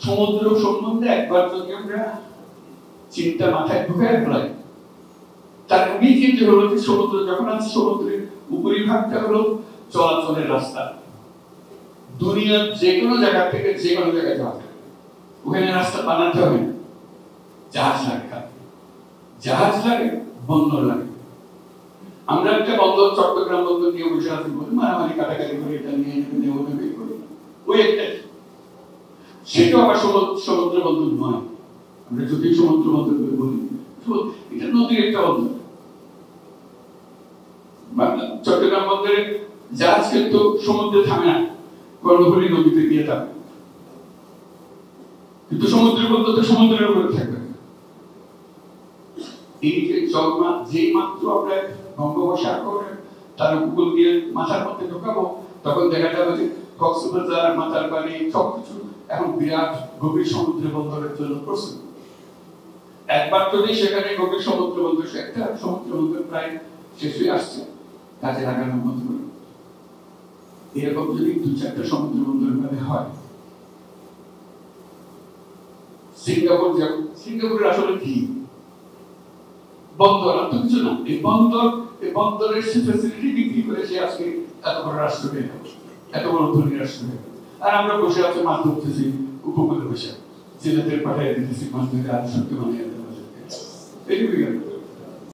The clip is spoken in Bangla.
সমুদ্র সম্বন্ধে একবার যদি আমরা চিন্তা মাথায় ঢুকায় ফেলাই, তার আগেই চিন্তা হলো যে সমুদ্র যখন আছে, সমুদ্রের উপরিভাগটা হলো চলাচলের রাস্তা। দুনিয়ার যে কোনো জায়গা থেকে যে কোনো জায়গায় যাওয়া যায়, ওখানে রাস্তা বানাতে হবে না। জাহাজ লাগে, জাহাজ লাগে, বন্দর লাগে। আমরা একটা বন্দর, চট্টগ্রাম বন্দর নিয়ে বসে আছি, বলি মারামারি কাটাকাটি করে এটা নিয়ে নেবে ওভাবে করি, ওই একটা। সেটাও আবার সমুদ্র বন্দর নয়। আমরা যদি সমুদ্র বন্দর করে বলি, এটা নদীর একটা বন্দর। চট্টগ্রাম বন্দরে জাহাজ কিন্তু সমুদ্রে থামে না, কর্ণফুলী নদীতে গিয়ে থামে। কিন্তু সমুদ্রের বন্দর তো সমুদ্রের উপরে থাকবে। এই যে জলমা যেই মাত্র আমরা বঙ্গোপসাগর করে তার উপকূল দিয়ে মাথার মধ্যে ঢোকাবো, তখন দেখা যাবে যে কক্সবাজার, মাতারবাড়ি সবকিছু এখন বিরাট গভীর সমুদ্র বন্দরের জন্য প্রস্তুত। একবার যদি সেখানে গভীর সমুদ্র বন্দর, একটা সমুদ্র বন্দর প্রায় শেষ হয়ে আসছে, কাজে লাগানোর মতো করে এরকম যদি 2-4টা সমুদ্র বন্দর ভাবে হয়, সিঙ্গাপুর যেমন, সিঙ্গাপুরের আসলে কি বন্দর আর তো কিছু না, এই বন্দরের ফ্যাসিলিটি বিক্রি করে সে আজকে এত বড় রাষ্ট্র হয়ে গেল, এত বড় ধনী রাষ্ট্র হয়ে গেল। আর আমরা বসে আছি মাছ ধরতেছি উপকূলে বসে, ছেলেদের পাঠাই দিতেছি মাছ ধরে আর সত্যি বানিয়ে দেওয়া।